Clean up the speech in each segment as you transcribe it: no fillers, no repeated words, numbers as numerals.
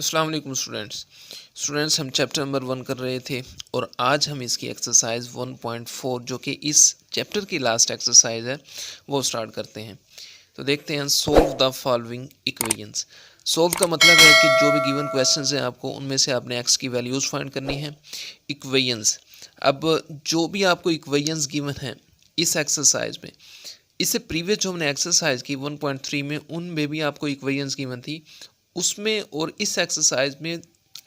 अस्सलाम वालेकुम स्टूडेंट्स हम चैप्टर नंबर 1 कर रहे थे और आज हम इसकी एक्सरसाइज 1.4 जो कि इस चैप्टर की लास्ट एक्सरसाइज है वो स्टार्ट करते हैं। तो देखते हैं solve the following equations. Solve का मतलब है कि जो भी गिवन क्वेश्चंस हैं आपको उनमें से आपने एक्स की वैल्यूज़ फाइंड करनी है। इक्वेशंस, अब जो भी आपको इक्वेशंस गिवन हैं इस एक्सरसाइज में, इससे प्रीवियस जो हमने एक्सरसाइज की 1.3 में उनमें भी आपको इक्वेशंस गिवन थी, उसमें और इस एक्सरसाइज में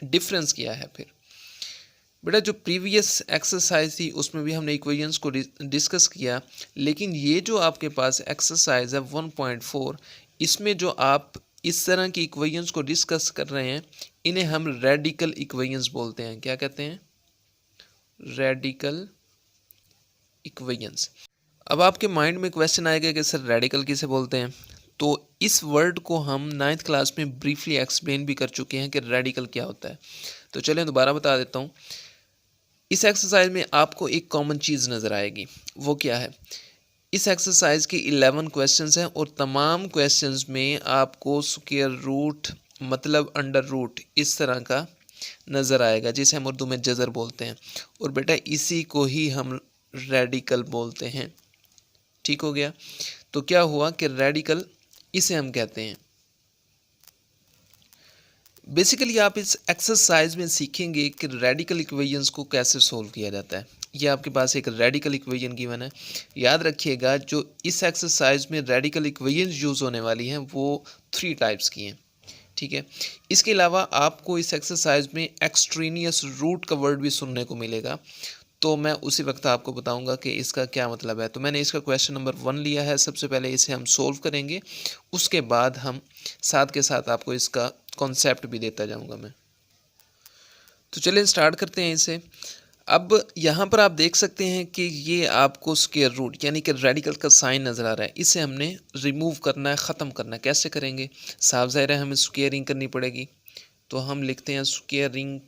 डिफरेंस क्या है। फिर बेटा जो प्रीवियस एक्सरसाइज थी उसमें भी हमने इक्वेशंस को डिस्कस किया, लेकिन ये जो आपके पास एक्सरसाइज है 1.4, इसमें जो आप इस तरह की इक्वेशंस को डिस्कस कर रहे हैं इन्हें हम रेडिकल इक्वेशंस बोलते हैं। क्या कहते हैं? Radical equations. अब आपके माइंड में क्वेश्चन आएगा कि सर रेडिकल किसे बोलते हैं, तो इस वर्ड को हम 9th क्लास में ब्रीफली एक्सप्लेन भी कर चुके हैं कि रेडिकल क्या होता है। तो चलिए दोबारा बता देता हूँ। इस एक्सरसाइज में आपको एक कॉमन चीज़ नज़र आएगी, वो क्या है? इस एक्सरसाइज के 11 क्वेश्चंस हैं और तमाम क्वेश्चंस में आपको स्क्वायर रूट मतलब अंडर रूट इस तरह का नज़र आएगा, जिसे हम उर्दू में जज़र बोलते हैं। और बेटा इसी को ही हम रेडिकल बोलते हैं। ठीक हो गया? तो क्या हुआ कि रेडिकल इसे हम कहते हैं। बेसिकली आप इस एक्सरसाइज में सीखेंगे कि रेडिकल इक्वेशंस को कैसे सोल्व किया जाता है। ये आपके पास एक रेडिकल इक्वेशन गिवन है। याद रखिएगा जो इस एक्सरसाइज में रेडिकल इक्वेशंस यूज़ होने वाली हैं वो 3 टाइप्स की हैं। ठीक है, इसके अलावा आपको इस एक्सरसाइज में एक्सट्रेनियस रूट का वर्ड भी सुनने को मिलेगा, तो मैं उसी वक्त आपको बताऊंगा कि इसका क्या मतलब है। तो मैंने इसका क्वेश्चन नंबर 1 लिया है। सबसे पहले इसे हम सोल्व करेंगे, उसके बाद हम साथ के साथ आपको इसका कॉन्सेप्ट भी देता जाऊंगा मैं। तो चलिए स्टार्ट करते हैं इसे। अब यहाँ पर आप देख सकते हैं कि ये आपको स्क्वायर रूट यानी कि रेडिकल का साइन नज़र आ रहा है। इसे हमने रिमूव करना है, ख़त्म करना है। कैसे करेंगे? साफ ज़ाहिर है हमें स्क्वायरिंग करनी पड़ेगी। तो हम लिखते हैं स्क्वायरिंग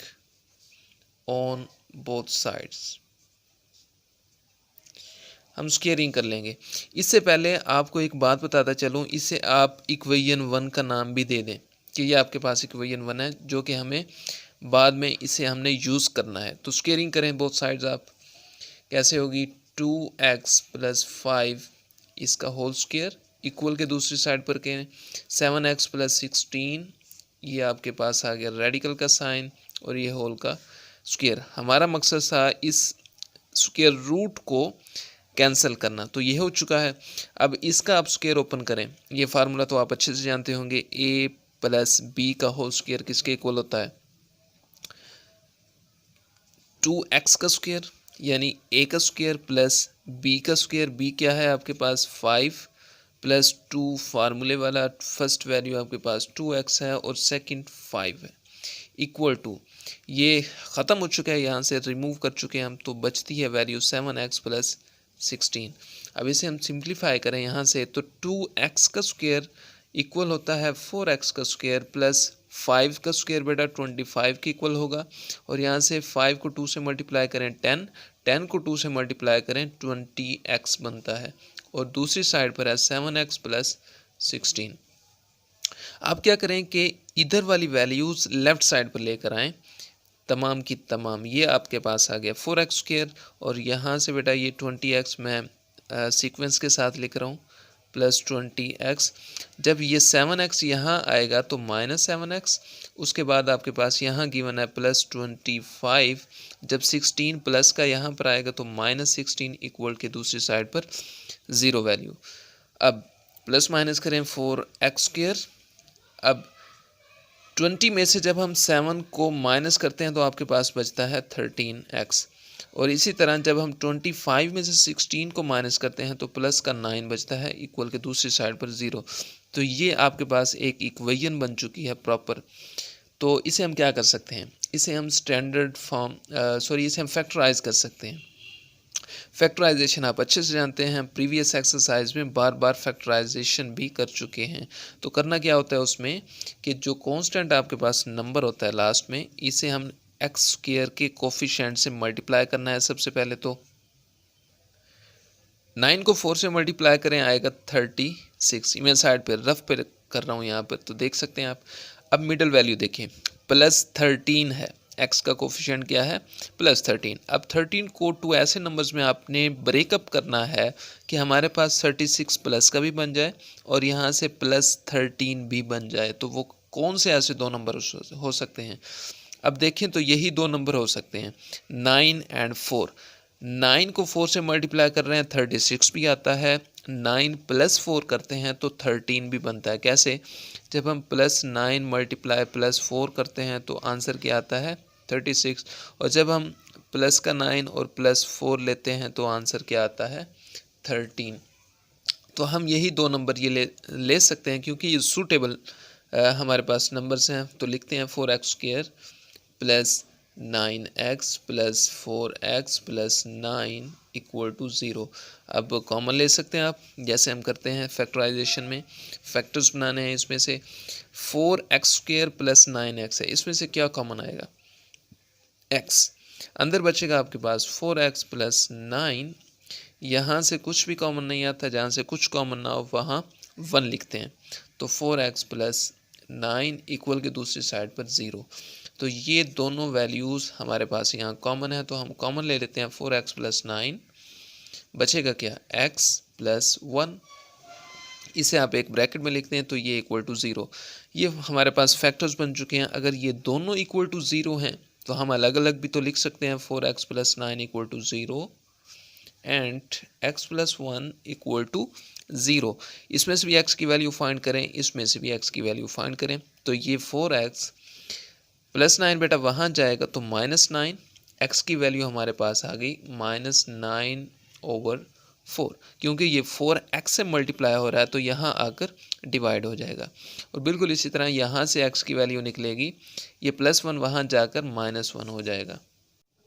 ऑन बोथ साइड्स। हम स्क्वायरिंग कर लेंगे। इससे पहले आपको एक बात बताता चलूँ, इसे आप इक्वेशन 1 का नाम भी दे दें कि ये आपके पास इक्वेशन 1 है, जो कि हमें बाद में इसे हमने यूज़ करना है। तो स्क्वायरिंग करें बोथ साइड्स। आप कैसे होगी? 2x + 5 इसका होल स्क्वायर इक्वल के दूसरी साइड पर करें 7x + 16, ये आपके पास आ गया रेडिकल का साइन और ये होल का स्क्वायर। हमारा मकसद था इस स्क्वायर रूट को कैंसिल करना, तो ये हो चुका है। अब इसका आप स्क्वायर ओपन करें। ये फार्मूला तो आप अच्छे से जानते होंगे, a + b का होल स्क्वायर किसके इक्वल होता है? 2x का स्क्वायर, यानी a का स्क्वायर प्लस b का स्क्वायर। b क्या है आपके पास? 5 + 2 फार्मूले वाला फर्स्ट वैल्यू आपके पास 2x है और सेकंड 5 है, इक्वल टू, ये ख़त्म हो चुका है, यहाँ से रिमूव कर चुके हैं हम, तो बचती है वैल्यू 7x + 16। अब इसे हम सिंप्लीफाई करें यहाँ से, तो 2x का स्क्वायर इक्वल होता है 4x का स्क्वायर प्लस 5 का स्क्वायर बेटा 25 के इक्वल होगा। और यहाँ से 5 को 2 से मल्टीप्लाई करें 10, 10 को 2 से मल्टीप्लाई करें 20x बनता है। और दूसरी साइड पर है 7x + 16। आप क्या करें कि इधर वाली वैल्यूज़ लेफ़्ट साइड पर लेकर आएँ, तमाम की तमाम। ये आपके पास आ गया 4x², और यहाँ से बेटा ये 20x मैं सीक्वेंस के साथ लिख रहा हूँ प्लस 20x। जब ये 7x यहाँ आएगा तो -7x। उसके बाद आपके पास यहाँ गिवन है +25। जब 16 प्लस का यहाँ पर आएगा तो -16 इक्वल के दूसरी साइड पर 0 वैल्यू। अब प्लस माइनस करें 4x²। अब 20 में से जब हम 7 को माइनस करते हैं तो आपके पास बचता है 13x। और इसी तरह जब हम 25 में से 16 को माइनस करते हैं तो प्लस का 9 बचता है, इक्वल के दूसरी साइड पर 0। तो ये आपके पास एक इक्वेशन बन चुकी है प्रॉपर। तो इसे हम क्या कर सकते हैं? इसे हम स्टैंडर्ड फॉर्म इसे हम फैक्टराइज कर सकते हैं। फैक्टराइजेशन आप अच्छे से जानते हैं, प्रीवियस एक्सरसाइज में बार बार फैक्टराइजेशन भी कर चुके हैं। तो करना क्या होता है उसमें कि जो कांस्टेंट आपके पास नंबर होता है लास्ट में, इसे हम x² के कोफिशिएंट से मल्टीप्लाई करना है। सबसे पहले तो 9 को 4 से मल्टीप्लाई करें आएगा 36। मैं साइड पे रफ पे कर रहा हूँ यहाँ पर, तो देख सकते हैं आप। अब मिडल वैल्यू देखें, +13 है, x का कोफिशिएंट क्या है +13। अब 13 को 2 ऐसे नंबर्स में आपने ब्रेकअप करना है कि हमारे पास 36 प्लस का भी बन जाए और यहाँ से +13 भी बन जाए। तो वो कौन से ऐसे दो नंबर हो सकते हैं? अब देखें तो यही दो नंबर हो सकते हैं, 9 एंड 4। 9 को 4 से मल्टीप्लाई कर रहे हैं 36 भी आता है, 9 + 4 करते हैं तो 13 भी बनता है। कैसे? जब हम +9 मल्टीप्लाई +4 करते हैं तो आंसर क्या आता है 36, और जब हम प्लस का 9 और +4 लेते हैं तो आंसर क्या आता है 13। तो हम यही दो नंबर ये ले सकते हैं क्योंकि ये सूटेबल हमारे पास नंबर्स हैं। तो लिखते हैं 4x² + 9x + 4x + 9 = 0। अब कॉमन ले सकते हैं आप, जैसे हम करते हैं फैक्टराइजेशन में, फैक्टर्स बनाने हैं। इसमें से 4x² + 9x है, इसमें से क्या कॉमन आएगा x। अंदर बचेगा आपके पास 4x + 9। यहाँ से कुछ भी कॉमन नहीं आता, जहाँ से कुछ कॉमन ना हो वहाँ 1 लिखते हैं। तो 4x + 9 इक्वल के दूसरी साइड पर 0। तो ये दोनों वैल्यूज़ हमारे पास यहाँ कॉमन है, तो हम कॉमन ले लेते हैं 4x + 9। बचेगा क्या x + 1। इसे आप एक ब्रैकेट में लिखते हैं तो ये = 0। ये हमारे पास फैक्टर्स बन चुके हैं। अगर ये दोनों = 0 हैं तो हम अलग अलग भी तो लिख सकते हैं। 4x + 9 = 0 and x + 1 = 0। इसमें से भी x की वैल्यू फाइंड करें, इसमें से भी x की वैल्यू फाइंड करें। तो ये 4x + 9 बेटा वहाँ जाएगा तो -9, x की वैल्यू हमारे पास आ गई -9/4, क्योंकि ये 4x से मल्टीप्लाई हो रहा है तो यहाँ आकर डिवाइड हो जाएगा। और बिल्कुल इसी तरह यहाँ से x की वैल्यू निकलेगी, ये +1 वहाँ जाकर -1 हो जाएगा।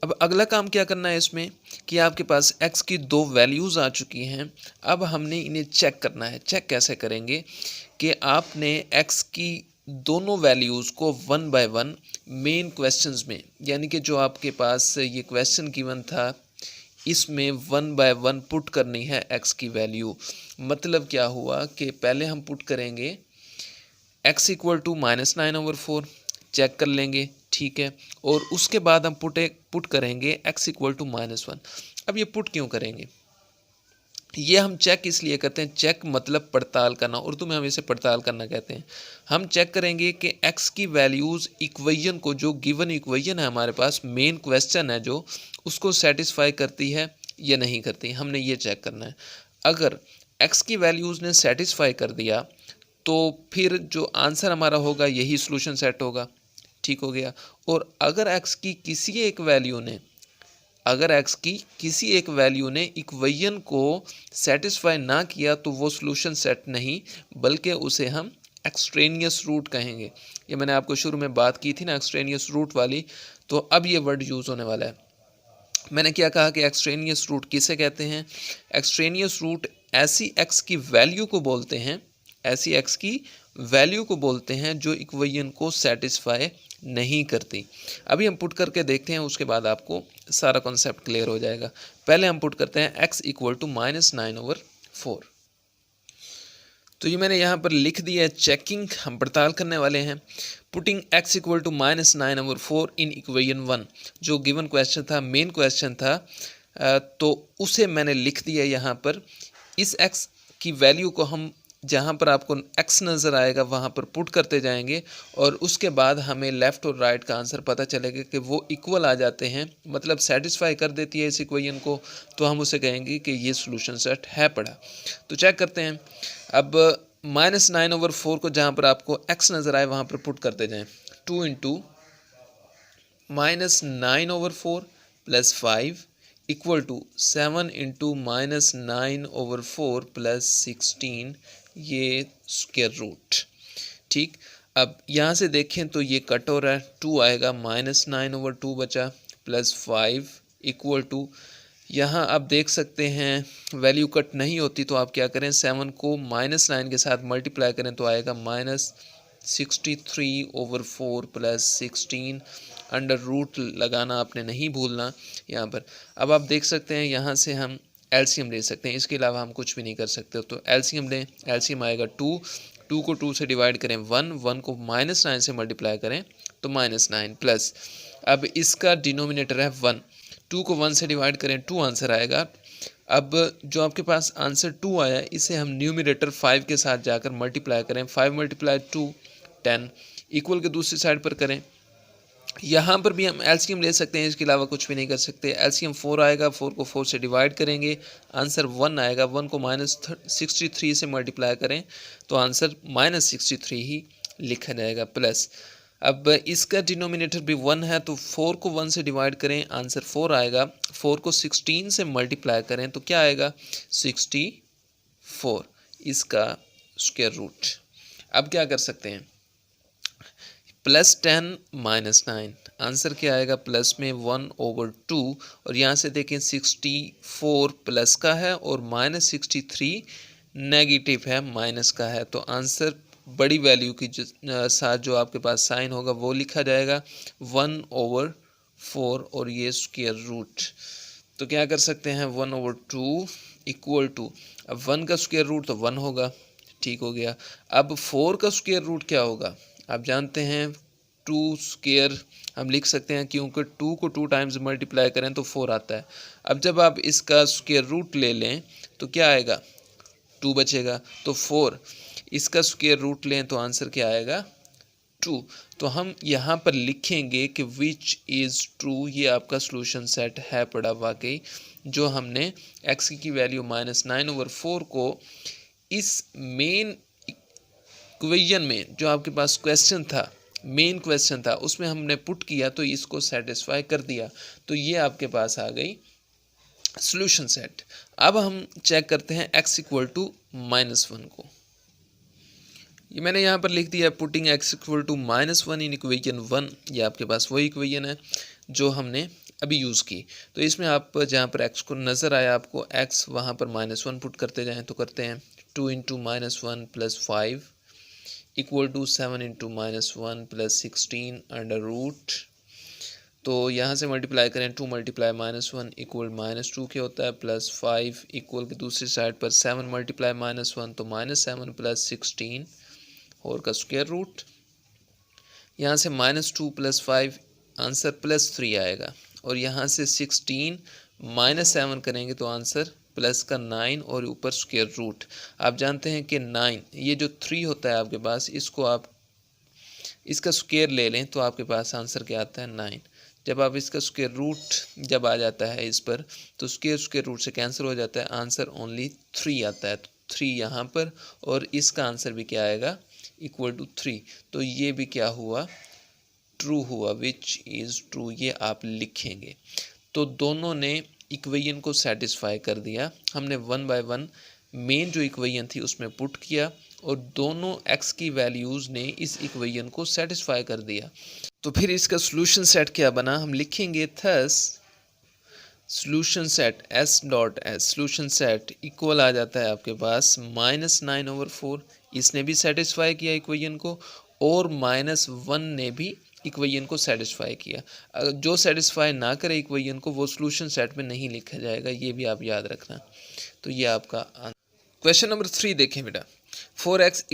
अब अगला काम क्या करना है इसमें कि आपके पास x की दो वैल्यूज़ आ चुकी हैं। अब हमने इन्हें चेक करना है। चेक कैसे करेंगे कि आपने x की दोनों वैल्यूज़ को 1 बाय 1 मेन क्वेश्चंस में, यानी कि जो आपके पास ये क्वेश्चन गिवन था इसमें 1 बाय 1 पुट करनी है x की वैल्यू। मतलब क्या हुआ कि पहले हम पुट करेंगे x = -9/4, चेक कर लेंगे, ठीक है। और उसके बाद हम पुट करेंगे x = -1। अब ये पुट क्यों करेंगे? ये हम चेक इसलिए करते हैं, चेक मतलब पड़ताल करना, उर्दू में हम इसे पड़ताल करना कहते हैं। हम चेक करेंगे कि x की वैल्यूज़ इक्वेशन को, जो गिवन इक्वेशन है हमारे पास, मेन क्वेश्चन है जो, उसको सेटिस्फाई करती है या नहीं करती, हमने ये चेक करना है। अगर x की वैल्यूज़ ने सेटिस्फाई कर दिया तो फिर जो आंसर हमारा होगा यही सॉल्यूशन सेट होगा, ठीक हो गया। और अगर x की किसी एक वैल्यू ने इक्वेशन को सेटिस्फाई ना किया तो वो सॉल्यूशन सेट नहीं, बल्कि उसे हम एक्सट्रेनियस रूट कहेंगे। ये मैंने आपको शुरू में बात की थी ना एक्सट्रेनियस रूट वाली, तो अब ये वर्ड यूज़ होने वाला है। मैंने क्या कहा कि एक्सट्रेनियस रूट किसे कहते हैं? एक्सट्रेनियस रूट ऐसी x की वैल्यू को बोलते हैं, ऐसी x की वैल्यू को बोलते हैं जो इक्वेशन को सेटिस्फाई नहीं करती। अभी हम पुट करके देखते हैं, उसके बाद आपको सारा कॉन्सेप्ट क्लियर हो जाएगा। पहले हम पुट करते हैं x = -9/4। तो ये मैंने यहाँ पर लिख दिया है, चेकिंग हम पड़ताल करने वाले हैं। पुटिंग x = -9/4 इन इक्वेशन 1, जो गिवन क्वेश्चन था, मेन क्वेश्चन था, तो उसे मैंने लिख दिया यहाँ पर। इस x की वैल्यू को हम, जहाँ पर आपको x नज़र आएगा वहाँ पर पुट करते जाएंगे और उसके बाद हमें लेफ़्ट और राइट का आंसर पता चलेगा कि वो इक्वल आ जाते हैं, मतलब सेटिस्फाई कर देती है इस इक्वेशन को, तो हम उसे कहेंगे कि ये सॉल्यूशन सेट है पड़ा। तो चेक करते हैं। अब -9/4 को जहाँ पर आपको x नज़र आए वहाँ पर पुट करते जाएं। 2 × -9/4 + 5 = 7 × -9/4 + 16, ये स्क्वायर रूट, ठीक। अब यहाँ से देखें तो ये कट हो रहा है, 2 आएगा, -9/2 बचा, +5 = यहाँ आप देख सकते हैं वैल्यू कट नहीं होती तो आप क्या करें, 7 को -9 के साथ मल्टीप्लाई करें तो आएगा -63/4 + 16। अंडर रूट लगाना आपने नहीं भूलना यहाँ पर। अब आप देख सकते हैं यहाँ से हम एलसीएम ले सकते हैं, इसके अलावा हम कुछ भी नहीं कर सकते। तो एलसीएम लें, एलसीएम आएगा 2 को 2 से डिवाइड करें 1 को -9 से मल्टीप्लाई करें तो -9 प्लस, अब इसका डिनोमिनेटर है 1, 2 को 1 से डिवाइड करें 2 आंसर आएगा। अब जो आपके पास आंसर 2 आया इसे हम न्यूमिनेटर 5 के साथ जाकर मल्टीप्लाई करें, 5 × 2 10, इक्वल के दूसरी साइड पर करें। यहाँ पर भी हम एलसीएम ले सकते हैं, इसके अलावा कुछ भी नहीं कर सकते। एलसीएम 4 आएगा, 4 को 4 से डिवाइड करेंगे, आंसर 1 आएगा। 1 को -63 से मल्टीप्लाई करें तो आंसर -63 ही लिखा जाएगा प्लस। अब इसका डिनोमिनेटर भी 1 है तो 4 को 1 से डिवाइड करें, आंसर 4 आएगा। 4 को 16 से मल्टीप्लाई करें तो क्या आएगा 64, इसका स्क्वायर रूट। अब क्या कर सकते हैं, +10 -9, आंसर क्या आएगा प्लस में 1/2, और यहाँ से देखें 64 प्लस का है और -63 नेगेटिव है, माइनस का है, तो आंसर बड़ी वैल्यू की साथ जो आपके पास साइन होगा वो लिखा जाएगा 1/4 और ये स्क्वायर रूट। तो क्या कर सकते हैं 1/2 इक्वल टू, अब 1 का स्क्वायर रूट तो 1 होगा, ठीक हो गया। अब 4 का स्क्वायर रूट क्या होगा, आप जानते हैं 2 स्क्वायर हम लिख सकते हैं, क्योंकि 2 को 2 टाइम्स मल्टीप्लाई करें तो 4 आता है। अब जब आप इसका स्क्वायर रूट ले लें तो क्या आएगा 2 बचेगा, तो 4 इसका स्क्वायर रूट लें तो आंसर क्या आएगा 2। तो हम यहाँ पर लिखेंगे कि विच इज़ ट्रू, ये आपका सॉल्यूशन सेट है पड़ा वाकई, जो हमने x की वैल्यू -9/4 को इस मेन इक्वेशन में जो आपके पास क्वेश्चन था, मेन क्वेश्चन था, उसमें हमने पुट किया तो इसको सेटिस्फाई कर दिया, तो ये आपके पास आ गई सॉल्यूशन सेट। अब हम चेक करते हैं x = -1 को। ये मैंने यहाँ पर लिख दिया पुटिंग x = -1 इन इक्वेशन 1, ये आपके पास वही इक्वेशन है जो हमने अभी यूज़ की। तो इसमें आप जहाँ पर x को नज़र आया आपको x, वहाँ पर -1 पुट करते जाएँ तो करते हैं 2 × -1 + 5 = 7 × -1 + 16 √। तो यहाँ से मल्टीप्लाई करें 2 × -1 = -2 के होता है, प्लस 5 इक्वल की दूसरी साइड पर 7 × -1 तो -7 + 16 और का स्क्वायर रूट। यहाँ से -2 + 5 आंसर +3 आएगा, और यहाँ से 16 - 7 करेंगे तो आंसर प्लस का 9 और ऊपर स्क्वायर रूट। आप जानते हैं कि 9 ये जो 3 होता है आपके पास, इसको आप इसका स्क्वायर ले लें तो आपके पास आंसर क्या आता है 9। जब आप इसका स्क्वायर रूट जब आ जाता है इस पर तो स्क्वायर रूट से कैंसिल हो जाता है, आंसर ओनली 3 आता है। तो 3 यहाँ पर और इसका आंसर भी क्या आएगा = 3। तो ये भी क्या हुआ ट्रू हुआ, विच इज़ ट्रू, ये आप लिखेंगे। तो दोनों ने इक्वेशन को सेटिस्फाई कर दिया। हमने 1 बाय 1 मेन जो इक्वेशन थी उसमें पुट किया और दोनों x की वैल्यूज़ ने इस इक्वेशन को सेटिस्फाई कर दिया। तो फिर इसका सॉल्यूशन सेट क्या बना, हम लिखेंगे thus solution set S.S solution set equal आ जाता है आपके पास -9/4, इसने भी सेटिस्फाई किया इक्वेशन को, और -1 ने भी इक्वेशन को सेटिस्फाई किया। जो सेटिस्फाई ना करे इक्वेशन को वो सॉल्यूशन सेट में नहीं लिखा जाएगा, ये भी आप याद रखना। तो ये आपका क्वेश्चन नंबर 3 देखें बेटा, 4x =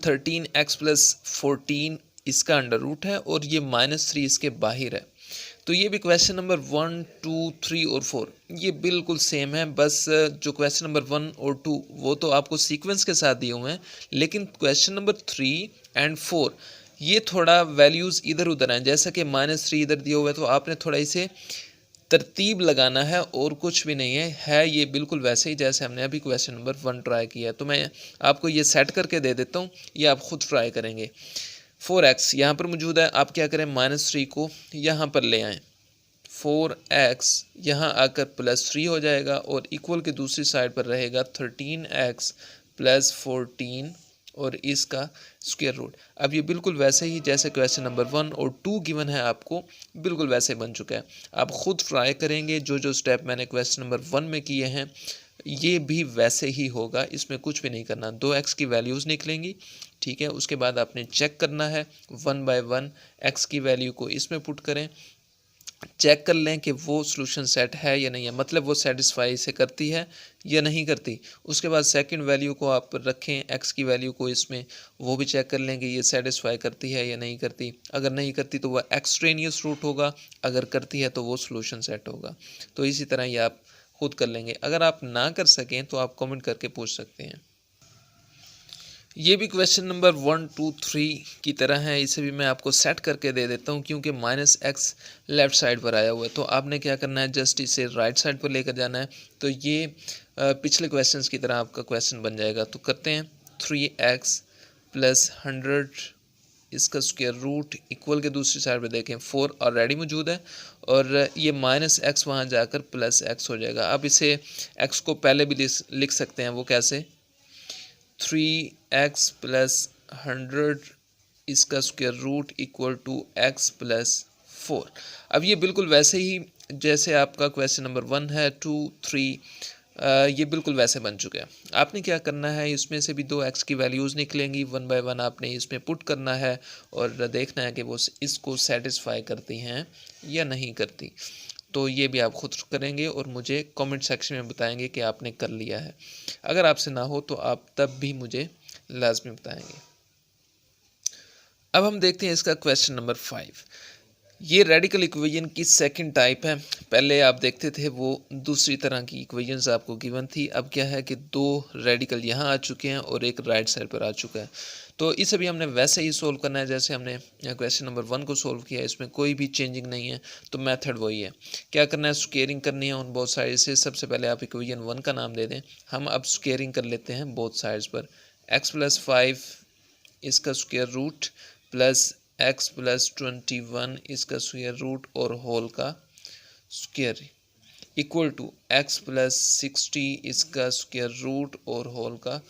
13x + 14 इसका अंडर रूट है और ये -3 इसके बाहर है। तो ये भी क्वेश्चन नंबर 1, 2, 3 और 4 ये बिल्कुल सेम है, बस जो क्वेश्चन नंबर 1 और 2 वो तो आपको सीक्वेंस के साथ दिए हुए हैं, लेकिन क्वेश्चन नंबर 3 और 4 ये थोड़ा वैल्यूज़ इधर उधर हैं। जैसा कि -3 इधर दिया हुआ है तो आपने थोड़ा इसे तरतीब लगाना है और कुछ भी नहीं है ये बिल्कुल वैसे ही जैसे हमने अभी क्वेश्चन नंबर 1 ट्राई किया। तो मैं आपको ये सेट करके दे देता हूँ, ये आप खुद ट्राई करेंगे। 4x यहाँ पर मौजूद है, आप क्या करें -3 को यहाँ पर ले आएँ, 4x यहाँ आकर +3 हो जाएगा और इक्वल की दूसरी साइड पर रहेगा 13x + 14 और इसका स्क्वायर रूट। अब ये बिल्कुल वैसे ही जैसे क्वेश्चन नंबर 1 और 2 गिवन है आपको, बिल्कुल वैसे बन चुका है। आप खुद ट्राई करेंगे, जो जो स्टेप मैंने क्वेश्चन नंबर 1 में किए हैं ये भी वैसे ही होगा, इसमें कुछ भी नहीं करना। 2x की वैल्यूज़ निकलेंगी, ठीक है, उसके बाद आपने चेक करना है 1 बाय 1 x की वैल्यू को इसमें पुट करें, चेक कर लें कि वो सॉल्यूशन सेट है या नहीं है, मतलब वो सेटिस्फाई से करती है या नहीं करती। उसके बाद सेकंड वैल्यू को आप रखें, एक्स की वैल्यू को इसमें, वो भी चेक कर लें कि ये सेटिस्फाई करती है या नहीं करती। अगर नहीं करती तो वह एक्सट्रेनियस रूट होगा, अगर करती है तो वो सॉल्यूशन सेट होगा। तो इसी तरह ये आप खुद कर लेंगे। अगर आप ना कर सकें तो आप कमेंट करके पूछ सकते हैं। ये भी क्वेश्चन नंबर 1, 2, 3 की तरह है। इसे भी मैं आपको सेट करके दे देता हूँ, क्योंकि -x लेफ़्ट साइड पर आया हुआ है। तो आपने क्या करना है, जस्ट इसे राइट साइड पर लेकर जाना है। तो ये पिछले क्वेश्चंस की तरह आपका क्वेश्चन बन जाएगा। तो करते हैं 3x + 100 इसका स्क्वायर रूट इक्वल के दूसरी साइड पर देखें 4 ऑलरेडी मौजूद है, और ये -x वहाँ जाकर +x हो जाएगा। अब इसे x को पहले भी लिख सकते हैं, वो कैसे, 3x + 100 इसका square root equal to x + 4। अब ये बिल्कुल वैसे ही जैसे आपका क्वेश्चन नंबर 1 है, 2, 3, ये बिल्कुल वैसे बन चुका है। आपने क्या करना है, इसमें से भी 2x की वैल्यूज़ निकलेंगी, 1 बाय 1 आपने इसमें पुट करना है और देखना है कि वो इसको सेटिस्फाई करती हैं या नहीं करती। तो ये भी आप खुद करेंगे और मुझे कमेंट सेक्शन में बताएंगे कि आपने कर लिया है। अगर आपसे ना हो तो आप तब भी मुझे लाजमी बताएंगे। अब हम देखते हैं इसका क्वेश्चन नंबर 5। ये रेडिकल इक्वेशन की सेकंड टाइप है। पहले आप देखते थे वो दूसरी तरह की इक्वेशंस आपको गिवन थी। अब क्या है कि 2 रेडिकल यहाँ आ चुके हैं और एक राइट साइड पर आ चुका है। तो इसे भी हमने वैसे ही सोल्व करना है जैसे हमने क्वेश्चन नंबर 1 को सोल्व किया। इसमें कोई भी चेंजिंग नहीं है, तो मेथड वही है। क्या करना है, स्क्वेयरिंग करनी है उन बोथ साइड से। सबसे पहले आप इक्वेशन 1 का नाम दे दें। हम अब स्क्वेयरिंग कर लेते हैं बोथ साइड्स पर। x + 5 इसका स्क्वायर रूट प्लस x + 21 इसका स्क्वायर रूट और होल का स्क्वायर इक्वल टू x + 60 इसका स्क्वायर रूट और होल का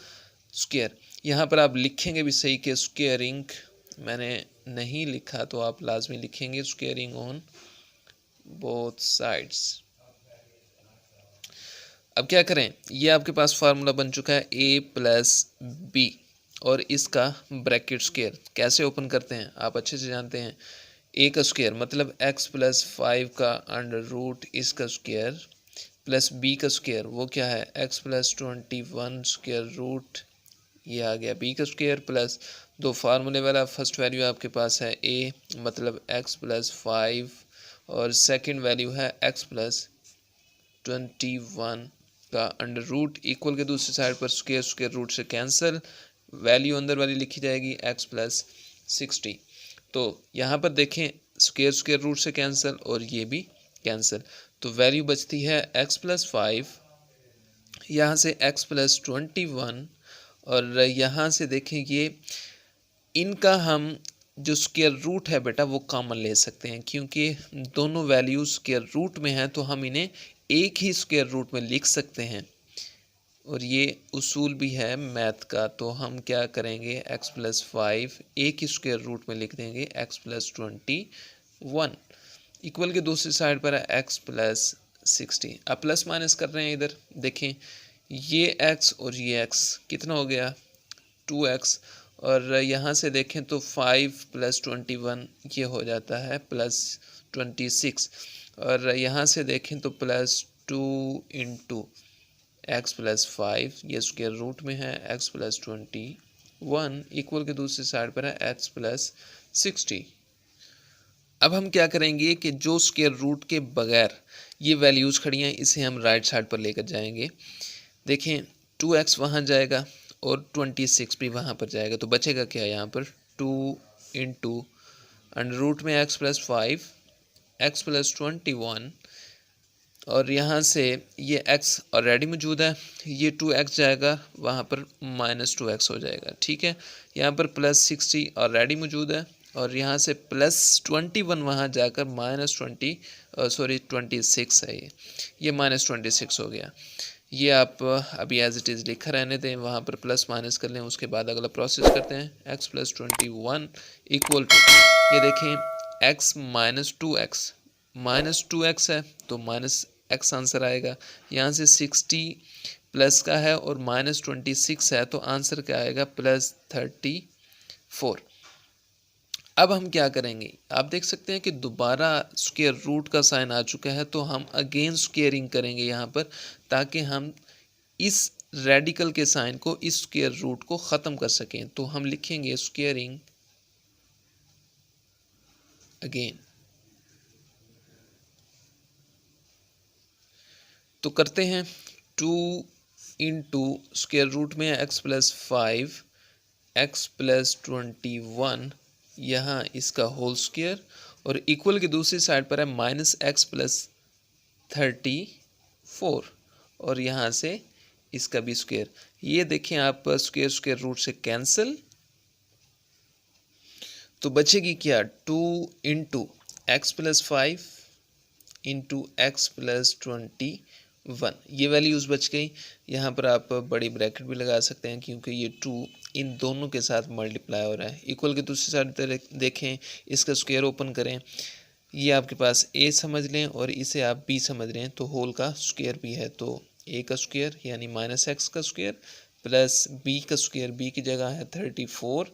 स्क्वायर। यहाँ पर आप लिखेंगे भी सही कि स्क्वेयरिंग, मैंने नहीं लिखा तो आप लाजमी लिखेंगे स्क्वेयरिंग ऑन बोथ साइड्स। अब क्या करें, ये आपके पास फार्मूला बन चुका है a + b और इसका ब्रैकेट स्क्वायर कैसे ओपन करते हैं आप अच्छे से जानते हैं। a का स्क्वायर मतलब x + 5 का अंडर रूट इसका स्क्वायर प्लस b का स्क्वायर वो क्या है x + 21 स्क्वायर रूट, ये आ गया b का स्क्वायर प्लस 2 फार्मूले वाला फर्स्ट वैल्यू आपके पास है a मतलब x + 5 और सेकंड वैल्यू है x + 21 का अंडर रूट इक्वल के दूसरी साइड पर स्क्वायर, स्क्वायर रूट से कैंसिल, वैल्यू अंदर वाली लिखी जाएगी x + 60। तो यहाँ पर देखें स्क्वायर स्क्वायर रूट से कैंसिल और ये भी कैंसिल, तो वैल्यू बचती है x + 5, यहाँ से x + 21 और यहाँ से देखें ये इनका हम जो स्क्वायर रूट है बेटा वो कॉमन ले सकते हैं, क्योंकि दोनों वैल्यूज स्क्वायर रूट में हैं तो हम इन्हें एक ही स्क्वायर रूट में लिख सकते हैं। और ये उसूल भी है मैथ का। तो हम क्या करेंगे, x + 5 एक ही स्क्वायर रूट में लिख देंगे x + 21 इक्वल के दूसरी साइड पर है x + 60। अब प्लस माइनस कर रहे हैं इधर, देखें ये x और ये x कितना हो गया 2x, और यहाँ से देखें तो 5 + 21 ये हो जाता है +26, और यहाँ से देखें तो +2 × x + 5 ये स्क्वायर रूट में है x + 21 इक्वल के दूसरी साइड पर है x + 60। अब हम क्या करेंगे कि जो स्क्वायर रूट के बगैर ये वैल्यूज़ खड़ी हैं इसे हम राइट साइड पर लेकर जाएंगे। देखें 2x वहाँ जाएगा और 26 भी वहाँ पर जाएगा, तो बचेगा क्या यहाँ पर 2 × अंडर रूट में x + 5 x + 21, और यहाँ से ये x ऑलरेडी मौजूद है, ये 2x जाएगा वहाँ पर -2x हो जाएगा। ठीक है, यहाँ पर +60 ऑलरेडी मौजूद है और यहाँ से +21 वहाँ जाकर -26 है, ये -26 हो गया। ये आप अभी एज इट इज़ लिखा रहने दें, वहाँ पर प्लस माइनस कर लें, उसके बाद अगला प्रोसेस करते हैं। x + 21 इक्वल टू, ये देखें x - 2x -2x है तो -x आंसर आएगा। यहाँ से 60 प्लस का है और -26 है तो आंसर क्या आएगा +34। अब हम क्या करेंगे, आप देख सकते हैं कि दोबारा स्क्वायर रूट का साइन आ चुका है, तो हम अगेन स्क्वेयरिंग करेंगे यहाँ पर, ताकि हम इस रेडिकल के साइन को, इस स्क्वायर रूट को ख़त्म कर सकें। तो हम लिखेंगे स्क्वेयरिंग अगेन। तो करते हैं, 2 इंटू स्क्वायर रूट में एक्स प्लस 5 एक्स प्लस 21, यहाँ इसका होल स्क्वायर, और इक्वल की दूसरी साइड पर है माइनस एक्स प्लस 34, और यहाँ से इसका भी स्क्वायर। ये देखें आप, स्क्वायर स्क्वायर रूट से कैंसिल, तो बचेगी क्या, 2 into x plus 5 into x plus 21, ये वैल्यूज़ बच गई। यहाँ पर आप बड़ी ब्रैकेट भी लगा सकते हैं, क्योंकि ये 2 इन दोनों के साथ मल्टीप्लाई हो रहा है। इक्वल की दूसरी साइड पर देखें, इसका स्क्वायर ओपन करें, ये आपके पास a समझ लें और इसे आप b समझ लें, तो होल का स्क्वायर भी है, तो a का स्क्वायर यानी माइनस एक्स का स्क्वायर प्लस b का स्क्वायर, b की जगह है 34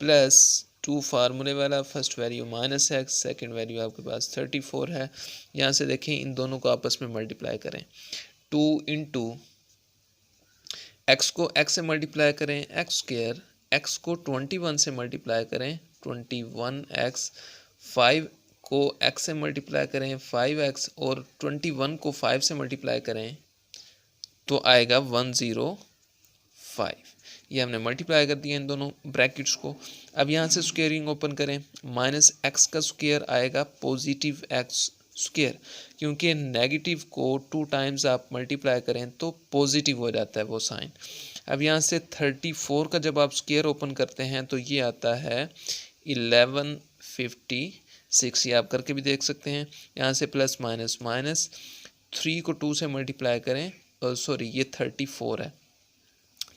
प्लस 2 फार्मूले वाला, first value minus x, second value आपके पास 34 है। यहाँ से देखें, इन दोनों को आपस में मल्टीप्लाई करें, 2 इंटू एक्स को एक्स से मल्टीप्लाई करें एक्स स्क्वायर, एक्स को 21 से मल्टीप्लाई करें 21x, 5 को x से मल्टीप्लाई करें 5x, और 21 को 5 से मल्टीप्लाई करें तो आएगा 105। ये हमने मल्टीप्लाई कर दिया इन दोनों ब्रैकेट्स को। अब यहाँ से स्क्वेयरिंग ओपन करें, माइनस एक्स का स्क्वायर आएगा पॉजिटिव एक्स स्क्वायर, क्योंकि नेगेटिव को 2 टाइम्स आप मल्टीप्लाई करें तो पॉजिटिव हो जाता है वो साइन। अब यहाँ से 34 का जब आप स्क्वायर ओपन करते हैं तो ये आता है 1156, ये आप करके भी देख सकते हैं। यहाँ से प्लस माइनस माइनस, 3 को 2 से मल्टीप्लाई करें, सॉरी ये 34 है,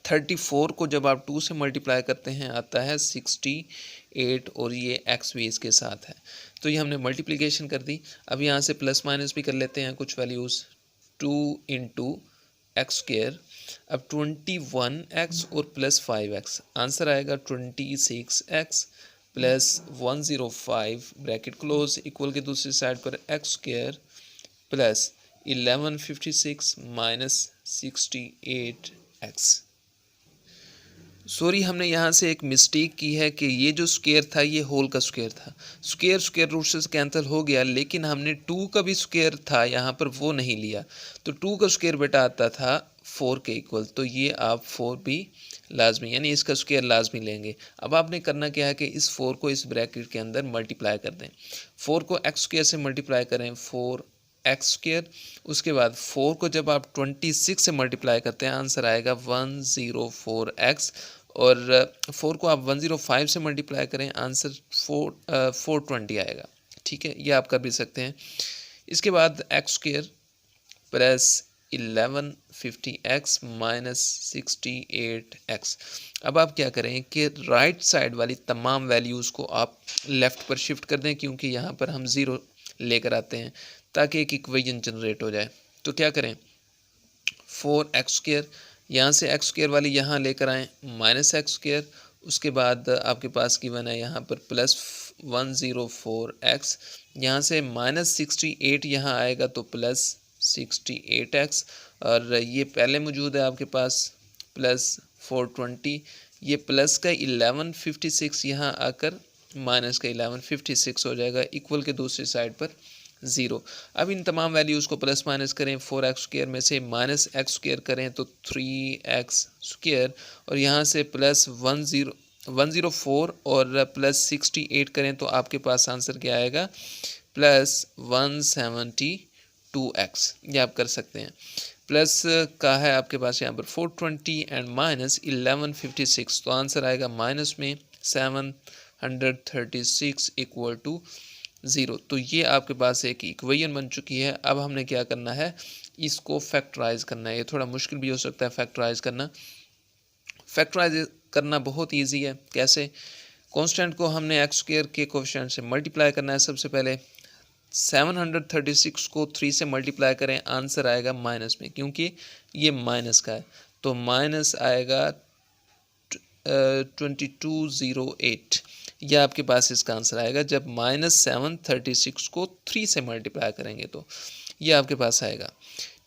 34 को जब आप 2 से मल्टीप्लाई करते हैं आता है 68, और ये एक्स भी इसके साथ है। तो ये हमने मल्टीप्लिकेशन कर दी। अब यहाँ से प्लस माइनस भी कर लेते हैं कुछ वैल्यूज़, 2 इंटू एक्स स्क्वायर, अब 21x और प्लस 5x, आंसर आएगा 26x plus 105 bracket close, equal के दूसरी साइड पर x square plus 1156 minus 68x। Sorry, हमने यहाँ से एक मिस्टेक की है कि ये जो स्क्वायर था ये होल का स्क्वायर था, स्क्वायर स्क्वायर रूट से कैंसिल हो गया, लेकिन हमने 2 का भी स्क्वायर था यहाँ पर वो नहीं लिया, तो 2 का स्क्वायर बेटा आता था 4 के इक्वल, तो ये आप 4 भी लाजमी, यानी इसका स्क्वायर लाजमी लेंगे। अब आपने करना क्या है कि इस 4 को इस ब्रैकेट के अंदर मल्टीप्लाई कर दें, 4 को एक्स स्क्वायर से मल्टीप्लाई करें 4x स्क्वायर, उसके बाद 4 को जब आप 26 से मल्टीप्लाई करते हैं आंसर आएगा 104x, और 4 को आप 105 से मल्टीप्लाई करें आंसर 420 आएगा। ठीक है, ये आप कर भी सकते हैं। इसके बाद x square plus 1150x minus 68x। अब आप क्या करें कि राइट साइड वाली तमाम वैल्यूज़ को आप लेफ़्ट पर शिफ्ट कर दें, क्योंकि यहाँ पर हम ज़ीरो लेकर आते हैं ताकि एक इक्वेशन जनरेट हो जाए। तो क्या करें, 4x स्क्वायर, यहाँ से एक्स स्क्वायर वाली यहाँ लेकर आएँ माइनस एक्स स्क्वायर, उसके बाद आपके पास गिवन है यहाँ पर प्लस 104x, यहाँ से माइनस 68 यहाँ आएगा तो प्लस 68x, और ये पहले मौजूद है आपके पास प्लस 420, ये प्लस का 1156 यहाँ आकर माइनस का 1156 हो जाएगा, इक्वल के दूसरी साइड पर 0। अब इन तमाम वैल्यूज़ को प्लस माइनस करें, 4x स्क्वायर में से माइनस एक्स स्क्वायर करें तो 3x स्क्वायर, और यहाँ से प्लस 104 और प्लस 68 करें तो आपके पास आंसर क्या आएगा, प्लस 172x। ये आप कर सकते हैं। प्लस का है आपके पास यहाँ पर 420 एंड माइनस 1156, तो आंसर आएगा माइनस में 736 इक्वल टू 0। तो ये आपके पास एक इक्वेशन बन चुकी है। अब हमने क्या करना है, इसको फैक्टराइज करना है। ये थोड़ा मुश्किल भी हो सकता है फैक्टराइज करना। फैक्टराइज करना बहुत इजी है। कैसे, कांस्टेंट को हमने एक्स स्क्वायर के कोएफिशिएंट से मल्टीप्लाई करना है। सबसे पहले 736 को 3 से मल्टीप्लाई करें, आंसर आएगा माइनस में, क्योंकि ये माइनस का है, तो माइनस आएगा 2208। यह आपके पास इसका आंसर आएगा जब -736 को 3 से मल्टीप्लाई करेंगे तो ये आपके पास आएगा।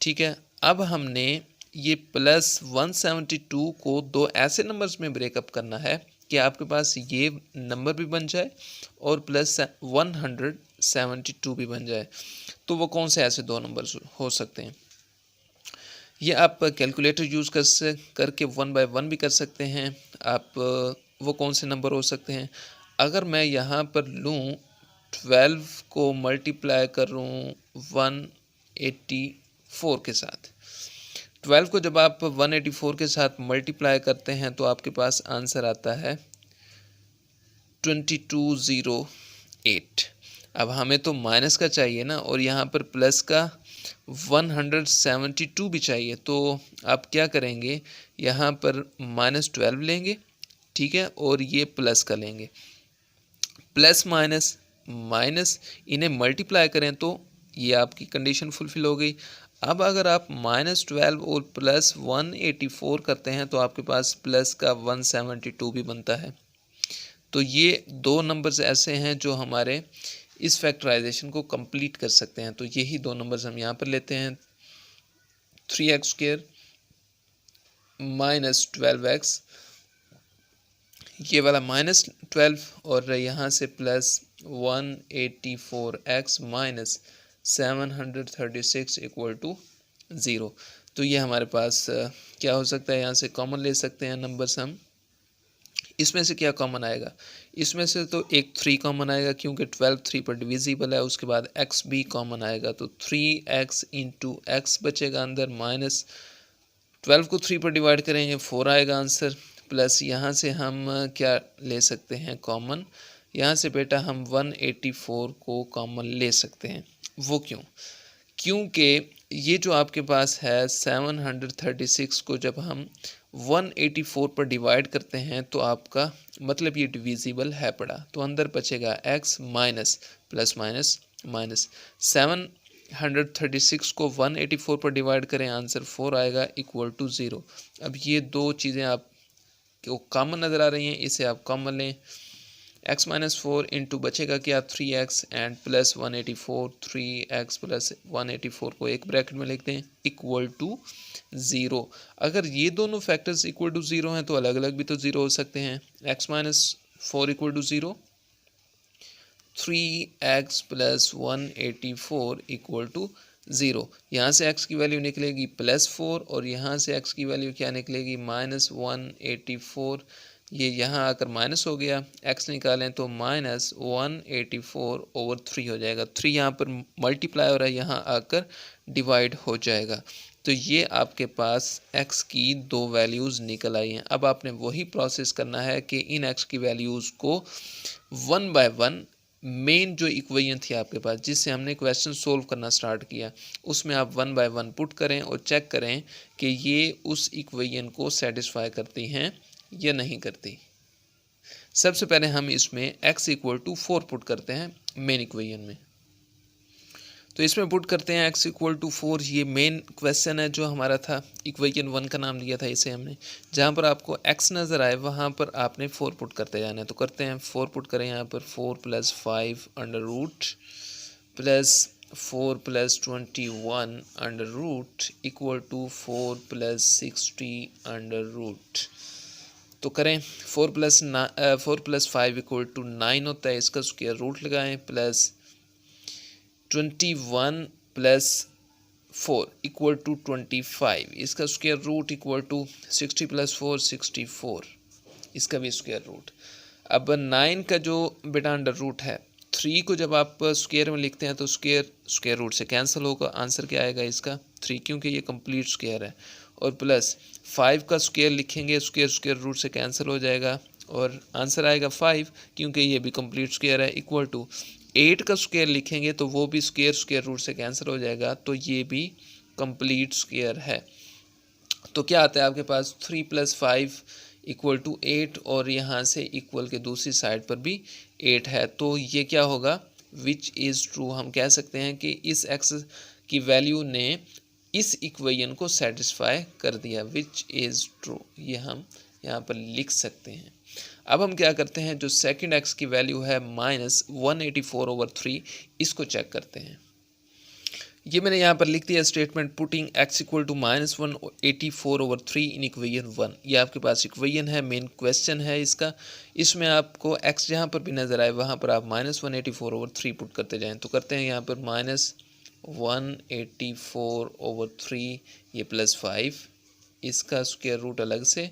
ठीक है, अब हमने ये +172 को दो ऐसे नंबर्स में ब्रेकअप करना है कि आपके पास ये नंबर भी बन जाए और +172 भी बन जाए। तो वो कौन से ऐसे दो नंबर्स हो सकते हैं? ये आप कैलकुलेटर यूज़ करके 1 बाय 1 भी कर सकते हैं। आप वो कौन से नंबर हो सकते हैं? अगर मैं यहाँ पर लूँ 12 को मल्टीप्लाई करूँ 184 के साथ, 12 को जब आप 184 के साथ मल्टीप्लाई करते हैं तो आपके पास आंसर आता है 2208। अब हमें तो माइनस का चाहिए ना, और यहाँ पर प्लस का 172 भी चाहिए, तो आप क्या करेंगे, यहाँ पर -12 लेंगे, ठीक है, और ये प्लस का लेंगे, प्लस माइनस माइनस इन्हें मल्टीप्लाई करें तो ये आपकी कंडीशन फुलफिल हो गई। अब अगर आप -12 और +184 करते हैं तो आपके पास प्लस का 172 भी बनता है। तो ये दो नंबर्स ऐसे हैं जो हमारे इस फैक्टराइजेशन को कंप्लीट कर सकते हैं। तो यही दो नंबर्स हम यहाँ पर लेते हैं, 3x² -12x, ये वाला -12 और यहाँ से +184x -736 = 0। तो ये हमारे पास क्या हो सकता है, यहाँ से कॉमन ले सकते हैं नंबर्स हम। इसमें से क्या कॉमन आएगा? इसमें से तो एक 3 कॉमन आएगा क्योंकि 12 3 पर डिविजिबल है। उसके बाद x भी कॉमन आएगा तो 3x × x बचेगा अंदर, -12 को 3 पर डिवाइड करेंगे 4 आएगा आंसर, प्लस यहाँ से हम क्या ले सकते हैं कॉमन, यहाँ से बेटा हम 184 को कॉमन ले सकते हैं। वो क्यों? क्योंकि ये जो आपके पास है 736 को जब हम 184 पर डिवाइड करते हैं तो आपका मतलब ये डिविजिबल है पड़ा, तो अंदर बचेगा x minus plus minus minus 736 को 184 पर डिवाइड करें, आंसर 4 आएगा = 0। अब ये दो चीज़ें आपको कॉमन नज़र आ रही हैं, इसे आप कॉमन लें, x - 4 इंटू बचेगा क्या 3x and plus 184, 3x plus 184 को एक ब्रैकेट में लिखते हैं = 0। अगर ये दोनों फैक्टर्स = 0 हैं तो अलग अलग भी तो 0 हो सकते हैं। x - 4 = 0, 3x plus 184 = 0। यहाँ से x की वैल्यू निकलेगी +4 और यहाँ से x की वैल्यू क्या निकलेगी -184। ये यहाँ आकर माइनस हो गया, x निकालें तो -184/3 हो जाएगा। 3 यहाँ पर मल्टीप्लाई हो रहा है, यहाँ आकर डिवाइड हो जाएगा। तो ये आपके पास x की दो वैल्यूज़ निकल आई हैं। अब आपने वही प्रोसेस करना है कि इन x की वैल्यूज़ को 1 बाय 1 मेन जो इक्वेशन थी आपके पास जिससे हमने क्वेश्चन सोल्व करना स्टार्ट किया, उसमें आप 1 बाय 1 पुट करें और चेक करें कि ये उस इक्वेशन को सेटिस्फाई करती हैं या नहीं करती। सबसे पहले हम इसमें x = 4 पुट करते हैं मेन इक्वेशन में, तो इसमें पुट करते हैं x = 4। ये मेन क्वेश्चन है जो हमारा था, इक्वेशन 1 का नाम दिया था इसे हमने। जहाँ पर आपको x नज़र आए वहाँ पर आपने 4 पुट करते जाना है, तो करते हैं 4 पुट करें यहाँ पर 4 + 5 under root plus 4 + 21 under root = 4 + 60 under root. तो करें 4 + 5 = 9 होता है, इसका स्क्वायर रूट लगाएं, प्लस 21 + 4 = 25, इसका स्क्वायर रूट = 60 + 4 64, इसका भी स्क्वायर रूट। अब 9 का जो बेटा अंडर रूट है, 3 को जब आप स्क्वायर में लिखते हैं तो स्क्वायर रूट से कैंसिल होगा, आंसर क्या आएगा इसका 3, क्योंकि ये कंप्लीट स्क्वायर है, और प्लस 5 का स्क्वायर लिखेंगे, स्क्वायर रूट से कैंसिल हो जाएगा और आंसर आएगा 5, क्योंकि ये भी कंप्लीट स्क्वायर है, = 8 का स्क्वायर लिखेंगे तो वो भी स्क्वायर रूट से कैंसिल हो जाएगा, तो ये भी कंप्लीट स्क्वायर है। तो क्या आता है आपके पास 3 + 5 = 8 और यहाँ से इक्वल के दूसरी साइड पर भी 8 है, तो ये क्या होगा विच इज़ ट्रू। हम कह सकते हैं कि इस x की वैल्यू ने इस इक्वेशन को सेटिस्फाई कर दिया, विच इज़ ट्रू, ये हम यहाँ पर लिख सकते हैं। अब हम क्या करते हैं, जो सेकंड एक्स की वैल्यू है -184/3, इसको चेक करते हैं। ये मैंने यहाँ पर लिख दिया statement, putting x equal to -184/3 in equation 1। ये आपके पास इक्वेशन है, मेन क्वेश्चन है इसका। इसमें आपको x जहाँ पर भी नज़र आए वहाँ पर आप -184/3 पुट करते जाएं। तो करते हैं यहाँ पर -184/3 ये +5, इसका स्क्वायर रूट अलग से,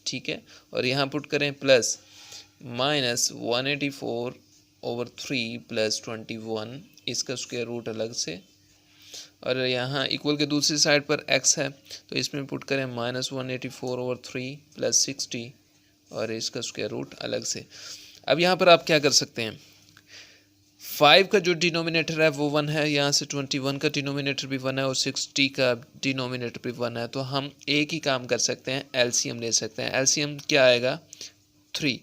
ठीक है। और यहाँ पुट करें प्लस -184/3 + 21, इसका स्क्वायर रूट अलग से। और यहाँ इक्वल के दूसरी साइड पर x है, तो इसमें पुट करें -184/3 + 60 और इसका स्क्वायर रूट अलग से। अब यहाँ पर आप क्या कर सकते हैं, 5 का जो डिनोमिनेटर है वो 1 है, यहाँ से 21 का डिनोमिनेटर भी 1 है और 60 का डिनोमिनेटर भी 1 है। तो हम एक ही काम कर सकते हैं, एलसीएम ले सकते हैं। एलसीएम क्या आएगा, 3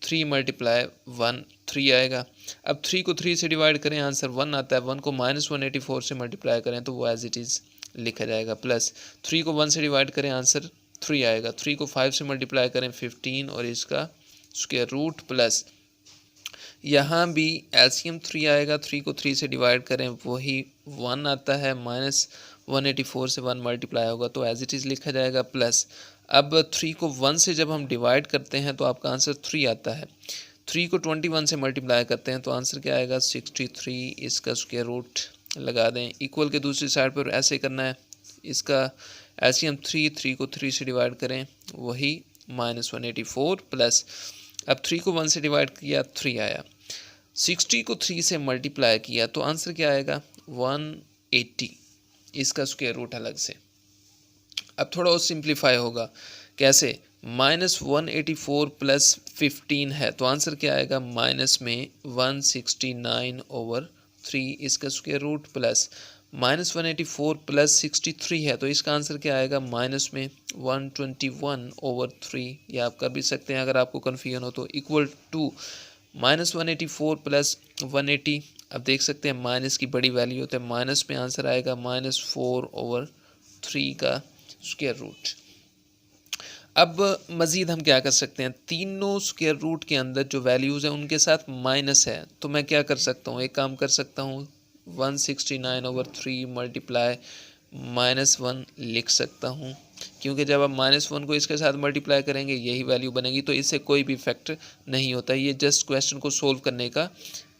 × 1 3 आएगा। अब 3 को 3 से डिवाइड करें, आंसर 1 आता है। 1 को -184 से मल्टीप्लाई करें तो वो एज इट इज़ लिखा जाएगा। प्लस 3 को 1 से डिवाइड करें, आंसर 3 आएगा। 3 को 5 से मल्टीप्लाई करें 15 और इसका स्क्वायर रूट, प्लस यहाँ भी एलसीएम 3 आएगा। 3 को 3 से डिवाइड करें वही 1 आता है, -184 से 1 मल्टीप्लाई होगा तो एज इट इज़ लिखा जाएगा। प्लस अब 3 को 1 से जब हम डिवाइड करते हैं तो आपका आंसर 3 आता है। 3 को 21 से मल्टीप्लाई करते हैं तो आंसर क्या आएगा, 63, इसका स्क्वायर रूट लगा दें। इक्वल के दूसरी साइड पर ऐसे करना है, इसका एलसीएम 3 को 3 से डिवाइड करें वही -184, प्लस अब 3 को 1 से डिवाइड किया 3 आया, 60 को 3 से मल्टीप्लाई किया तो आंसर क्या आएगा, 180, इसका स्क्वायर रूट अलग से। अब थोड़ा और सिंप्लीफाई होगा, कैसे, -184 + 15 है तो आंसर क्या आएगा, माइनस में 169/3, इसका स्क्वायर रूट, प्लस -184 + 63 है तो इसका आंसर क्या आएगा, माइनस में 121/3। ये आप कर भी सकते हैं अगर आपको कन्फ्यूजन हो तो। इक्वल टू -184 + 180, अब देख सकते हैं माइनस की बड़ी वैल्यू होता है, माइनस में आंसर आएगा -4/3 का स्क्वायर रूट। अब मज़ीद हम क्या कर सकते हैं, तीनों स्क्वायर रूट के अंदर जो वैल्यूज़ हैं उनके साथ माइनस है, तो मैं क्या कर सकता हूँ, एक काम कर सकता हूँ, 169/3 मल्टीप्लाई -1 लिख सकता हूँ, क्योंकि जब आप -1 को इसके साथ मल्टीप्लाई करेंगे यही वैल्यू बनेगी, तो इससे कोई भी इफेक्ट नहीं होता। ये जस्ट क्वेश्चन को सोल्व करने का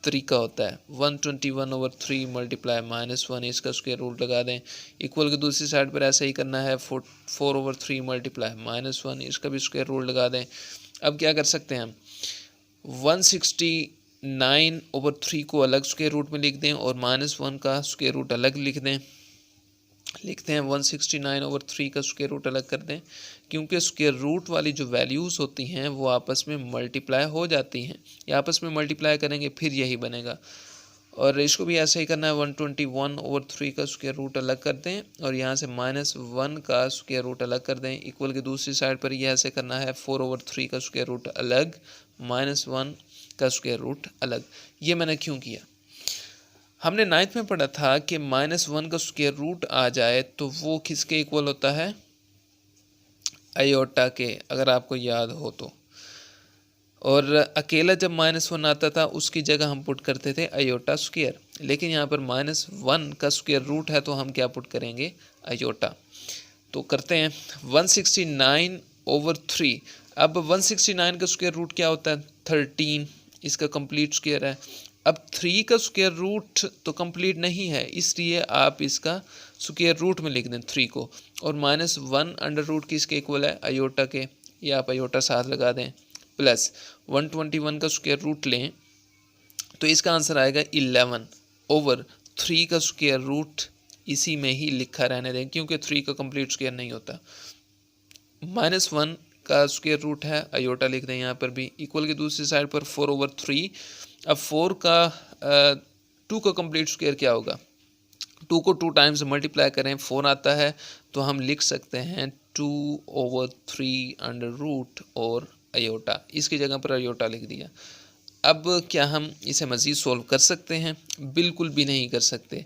तरीका होता है। 121/3 मल्टीप्लाई -1, इसका स्क्वायर रूट लगा दें। इक्वल के दूसरी साइड पर ऐसा ही करना है, 4/3 मल्टीप्लाई -1, इसका भी स्क्वायर रूट लगा दें। अब क्या कर सकते हैं हम, 169/3 को अलग स्क्वायर रूट में लिख दें और -1 का स्क्वायर रूट अलग लिख दें। लिखते हैं 169/3 का स्क्वायर रूट अलग कर दें, क्योंकि स्क्वायर रूट वाली जो वैल्यूज़ होती हैं वो आपस में मल्टीप्लाई हो जाती हैं, या आपस में मल्टीप्लाई करेंगे फिर यही बनेगा। और इसको भी ऐसे ही करना है, 121/3 का स्क्वायर रूट अलग कर दें और यहाँ से -1 का स्क्वायर रूट अलग कर दें। इक्वल की दूसरी साइड पर यह ऐसे करना है, 4/3 का स्क्वायर रूट अलग, -1 का स्क्वायर रूट अलग। ये मैंने क्यों किया, हमने 9th में पढ़ा था कि -1 का स्क्वायर रूट आ जाए तो वो किसके इक्वल होता है, आयोटा के, अगर आपको याद हो तो। और अकेला जब -1 आता था उसकी जगह हम पुट करते थे आयोटा स्क्वायर, लेकिन यहाँ पर -1 का स्क्वायर रूट है तो हम क्या पुट करेंगे, आयोटा। तो करते हैं 169/3। अब 169 का स्क्वायर रूट क्या होता है, 13, इसका कंप्लीट स्क्वायर है। अब 3 का स्क्वायर रूट तो कंप्लीट नहीं है, इसलिए आप इसका स्क्वायर रूट में लिख दें 3 को, और -1 अंडर रूट किसके इक्वल है, आयोटा के, या आप आयोटा साथ लगा दें। प्लस 121 का स्क्वायर रूट लें तो इसका आंसर आएगा 11/3 का स्क्वायर रूट इसी में ही लिखा रहने दें, क्योंकि 3 का कंप्लीट स्क्वायर नहीं होता। -1 का स्क्वायर रूट है, आयोटा लिख दें यहाँ पर भी। इक्वल की दूसरी साइड पर 4/3। अब 4 का 2 का कंप्लीट स्क्वायर क्या होगा, 2 को 2 टाइम्स मल्टीप्लाई करें 4 आता है, तो हम लिख सकते हैं 2/3 अंडर रूट और आयोटा, इसकी जगह पर आयोटा लिख दिया। अब क्या हम इसे मज़ीद सोल्व कर सकते हैं, बिल्कुल भी नहीं कर सकते।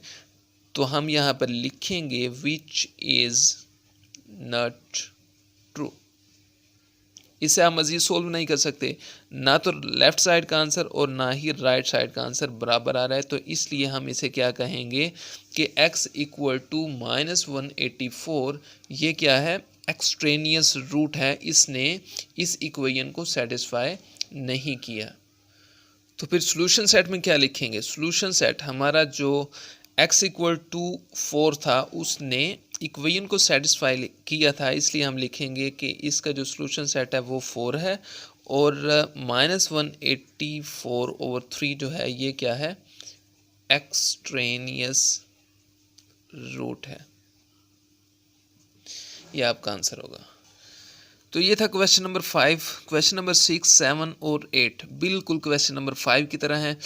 तो हम यहाँ पर लिखेंगे विच इज़ नॉट ट्रू, इसे आप मज़ीद सोल्व नहीं कर सकते, ना तो लेफ़्ट साइड का आंसर और ना ही राइट साइड का आंसर बराबर आ रहा है। तो इसलिए हम इसे क्या कहेंगे कि x इक्वल टू -184 ये क्या है, एक्सट्रेनियस रूट है, इसने इस इक्वेशन को सेटिस्फाई नहीं किया। तो फिर सॉल्यूशन सेट में क्या लिखेंगे, सॉल्यूशन सेट हमारा जो x इक्वल टू 4 था उसने इक्वेशन को सेटिस्फाई किया था, इसलिए हम लिखेंगे कि इसका जो सॉल्यूशन सेट है वो 4 है और -184/3 जो है ये क्या है, एक्सट्रेनियस रूट है। ये आपका आंसर होगा। तो ये था क्वेश्चन नंबर 5। क्वेश्चन नंबर 6, 7 और 8 बिल्कुल क्वेश्चन नंबर 5 की तरह है।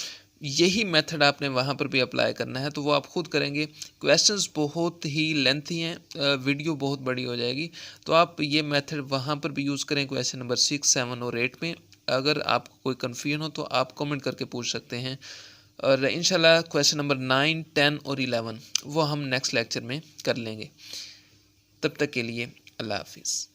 यही मेथड आपने वहाँ पर भी अप्लाई करना है, तो वो आप खुद करेंगे। क्वेश्चंस बहुत ही लेंथी हैं, वीडियो बहुत बड़ी हो जाएगी, तो आप ये मेथड वहाँ पर भी यूज़ करें क्वेश्चन नंबर 6, 7 और 8 में। अगर आपको कोई कन्फ्यूजन हो तो आप कमेंट करके पूछ सकते हैं, और इंशाल्लाह क्वेश्चन नंबर 9, 10 और 11 वो हम नेक्स्ट लेक्चर में कर लेंगे। तब तक के लिए अल्लाह हाफिज़।